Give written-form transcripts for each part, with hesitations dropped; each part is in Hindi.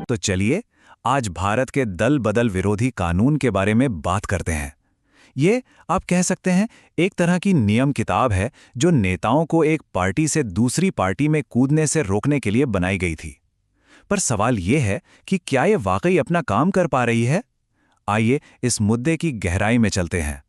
तो चलिए आज भारत के दल बदल विरोधी कानून के बारे में बात करते हैं। ये आप कह सकते हैं एक तरह की नियम किताब है जो नेताओं को एक पार्टी से दूसरी पार्टी में कूदने से रोकने के लिए बनाई गई थी। पर सवाल ये है कि क्या ये वाकई अपना काम कर पा रही है? आइए इस मुद्दे की गहराई में चलते हैं।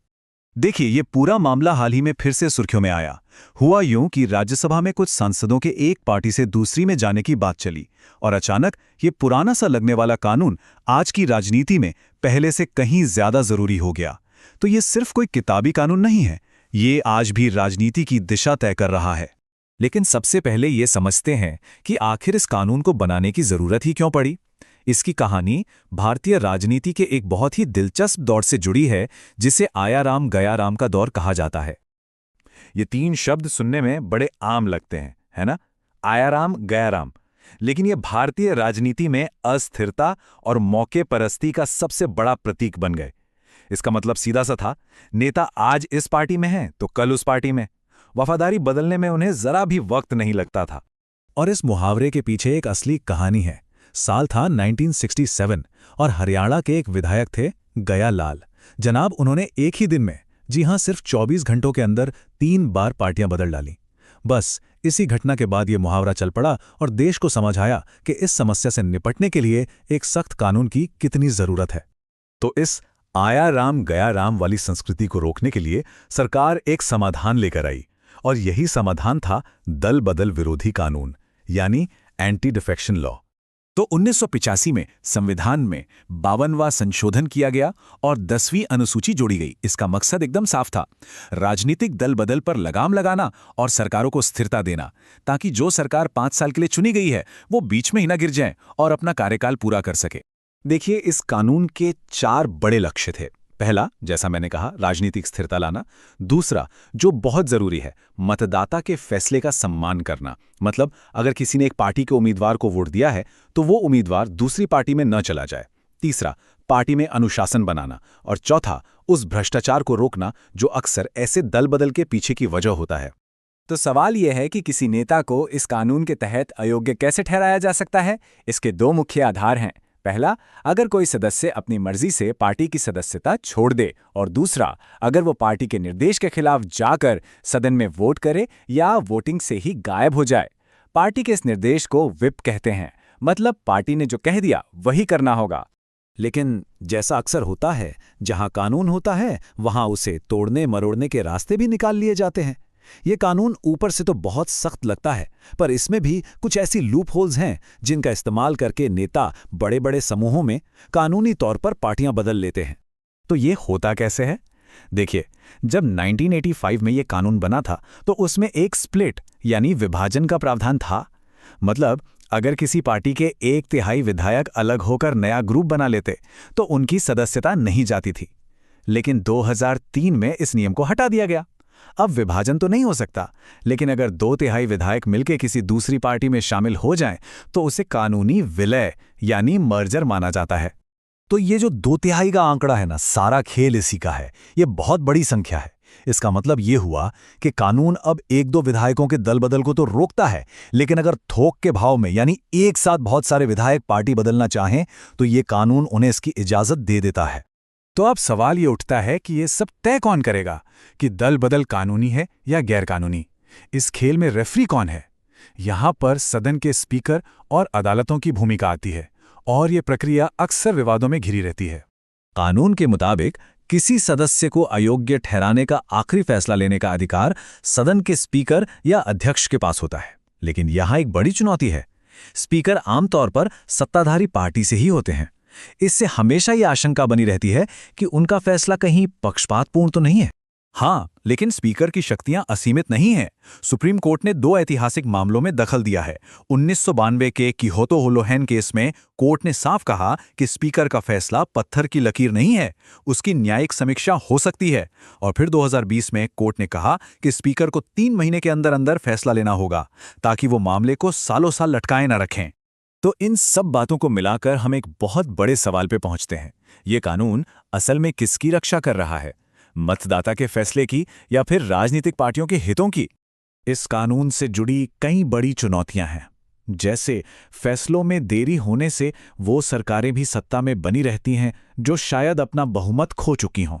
देखिए, ये पूरा मामला हाल ही में फिर से सुर्खियों में आया। हुआ यूं कि राज्यसभा में कुछ सांसदों के एक पार्टी से दूसरी में जाने की बात चली और अचानक ये पुराना सा लगने वाला कानून आज की राजनीति में पहले से कहीं ज्यादा जरूरी हो गया। तो ये सिर्फ कोई किताबी कानून नहीं है, ये आज भी राजनीति की दिशा तय कर रहा है। लेकिन सबसे पहले ये समझते हैं कि आखिर इस कानून को बनाने की जरूरत ही क्यों पड़ी। इसकी कहानी भारतीय राजनीति के एक बहुत ही दिलचस्प दौर से जुड़ी है, जिसे आया राम गया राम का दौर कहा जाता है। ये तीन शब्द सुनने में बड़े आम लगते हैं, है ना? आया राम गया राम। लेकिन ये भारतीय राजनीति में अस्थिरता और मौके परस्ती का सबसे बड़ा प्रतीक बन गए। इसका मतलब सीधा सा था, नेता आज इस पार्टी में है तो कल उस पार्टी में। वफादारी बदलने में उन्हें जरा भी वक्त नहीं लगता था। और इस मुहावरे के पीछे एक असली कहानी है। साल था 1967 और हरियाणा के एक विधायक थे गया लाल। जनाब, उन्होंने एक ही दिन में, जी हां, सिर्फ 24 घंटों के अंदर 3 बार पार्टियां बदल डाली। बस इसी घटना के बाद ये मुहावरा चल पड़ा और देश को समझ आया कि इस समस्या से निपटने के लिए एक सख्त कानून की कितनी जरूरत है। तो इस आया राम गया राम वाली संस्कृति को रोकने के लिए सरकार एक समाधान लेकर आई और यही समाधान था दल बदल विरोधी कानून, यानी एंटी डिफेक्शन लॉ। तो 1985 में संविधान में 52वां संशोधन किया गया और 10वीं अनुसूची जोड़ी गई। इसका मकसद एकदम साफ था, राजनीतिक दल बदल पर लगाम लगाना और सरकारों को स्थिरता देना, ताकि जो सरकार 5 साल के लिए चुनी गई है वो बीच में ही ना गिर जाए और अपना कार्यकाल पूरा कर सके। देखिए, इस कानून के 4 बड़े लक्ष्य थे। पहला, जैसा मैंने कहा, राजनीतिक स्थिरता लाना। दूसरा, जो बहुत जरूरी है, मतदाता के फैसले का सम्मान करना। मतलब अगर किसी ने एक पार्टी के उम्मीदवार को वोट दिया है तो वो उम्मीदवार दूसरी पार्टी में न चला जाए। तीसरा, पार्टी में अनुशासन बनाना। और चौथा, उस भ्रष्टाचार को रोकना जो अक्सर ऐसे दल बदल के पीछे की वजह होता है। तो सवाल यह है कि किसी नेता को इस कानून के तहत अयोग्य कैसे ठहराया जा सकता है। इसके 2 मुख्य आधार हैं। पहला, अगर कोई सदस्य अपनी मर्जी से पार्टी की सदस्यता छोड़ दे, और दूसरा, अगर वो पार्टी के निर्देश के खिलाफ जाकर सदन में वोट करे या वोटिंग से ही गायब हो जाए। पार्टी के इस निर्देश को व्हिप कहते हैं, मतलब पार्टी ने जो कह दिया वही करना होगा। लेकिन जैसा अक्सर होता है, जहां कानून होता है वहां उसे तोड़ने मरोड़ने के रास्ते भी निकाल लिए जाते हैं। ये कानून ऊपर से तो बहुत सख्त लगता है, पर इसमें भी कुछ ऐसी लूप होल्स हैं जिनका इस्तेमाल करके नेता बड़े बड़े समूहों में कानूनी तौर पर पार्टियां बदल लेते हैं। तो ये होता कैसे है? देखिए, जब 1985 में ये कानून बना था तो उसमें एक स्प्लिट यानी विभाजन का प्रावधान था। मतलब अगर किसी पार्टी के 1/3 विधायक अलग होकर नया ग्रुप बना लेते तो उनकी सदस्यता नहीं जाती थी। लेकिन 2003 में इस नियम को हटा दिया गया। अब विभाजन तो नहीं हो सकता, लेकिन अगर 2/3 विधायक मिलकर किसी दूसरी पार्टी में शामिल हो जाएं तो उसे कानूनी विलय यानी मर्जर माना जाता है। तो ये जो 2/3 का आंकड़ा है ना, सारा खेल इसी का है। ये बहुत बड़ी संख्या है। इसका मतलब ये हुआ कि कानून अब 1-2 विधायकों के दल बदल को तो रोकता है, लेकिन अगर थोक के भाव में यानी एक साथ बहुत सारे विधायक पार्टी बदलना चाहें तो ये कानून उन्हें इसकी इजाजत दे देता है। तो अब सवाल ये उठता है कि ये सब तय कौन करेगा कि दल बदल कानूनी है या गैर कानूनी? इस खेल में रेफरी कौन है? यहां पर सदन के स्पीकर और अदालतों की भूमिका आती है और ये प्रक्रिया अक्सर विवादों में घिरी रहती है। कानून के मुताबिक किसी सदस्य को अयोग्य ठहराने का आखिरी फैसला लेने का अधिकार सदन के स्पीकर या अध्यक्ष के पास होता है। लेकिन यहां एक बड़ी चुनौती है। स्पीकर आमतौर पर सत्ताधारी पार्टी से ही होते हैं। इससे हमेशा ये आशंका बनी रहती है कि उनका फैसला कहीं पक्षपातपूर्ण तो नहीं है। हाँ, लेकिन स्पीकर की शक्तियां असीमित नहीं हैं। सुप्रीम कोर्ट ने 2 ऐतिहासिक मामलों में दखल दिया है। 1992 के किहोतो होलोहेन केस में कोर्ट ने साफ कहा कि स्पीकर का फैसला पत्थर की लकीर नहीं है, उसकी न्यायिक समीक्षा हो सकती है। और फिर 2020 में कोर्ट ने कहा कि स्पीकर को 3 महीने के अंदर अंदर फैसला लेना होगा, ताकि वो मामले को सालों साल लटकाए न रखें। तो इन सब बातों को मिलाकर हम एक बहुत बड़े सवाल पे पहुंचते हैं। ये कानून असल में किसकी रक्षा कर रहा है? मतदाता के फैसले की या फिर राजनीतिक पार्टियों के हितों की? इस कानून से जुड़ी कई बड़ी चुनौतियां हैं। जैसे फैसलों में देरी होने से वो सरकारें भी सत्ता में बनी रहती हैं जो शायद अपना बहुमत खो चुकी हों।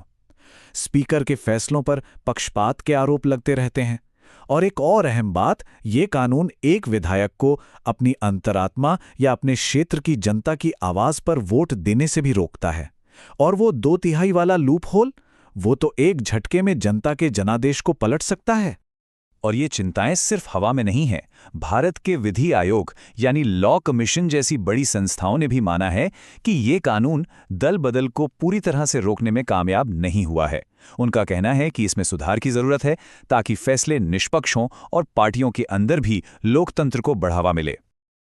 स्पीकर के फैसलों पर पक्षपात के आरोप लगते रहते हैं। और एक और अहम बात, ये कानून एक विधायक को अपनी अंतरात्मा या अपने क्षेत्र की जनता की आवाज पर वोट देने से भी रोकता है। और वो 2/3 वाला लूप होल, वो तो एक झटके में जनता के जनादेश को पलट सकता है। और ये चिंताएं सिर्फ हवा में नहीं हैं। भारत के विधि आयोग यानी लॉ कमीशन जैसी बड़ी संस्थाओं ने भी माना है कि ये कानून दल बदल को पूरी तरह से रोकने में कामयाब नहीं हुआ है। उनका कहना है कि इसमें सुधार की जरूरत है ताकि फैसले निष्पक्ष हों और पार्टियों के अंदर भी लोकतंत्र को बढ़ावा मिले।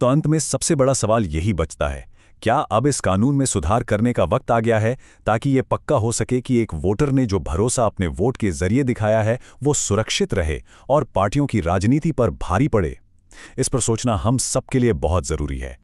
तो अंत में सबसे बड़ा सवाल यही बचता है, क्या अब इस कानून में सुधार करने का वक्त आ गया है ताकि ये पक्का हो सके कि एक वोटर ने जो भरोसा अपने वोट के जरिए दिखाया है वो सुरक्षित रहे और पार्टियों की राजनीति पर भारी पड़े? इस पर सोचना हम सबके लिए बहुत जरूरी है।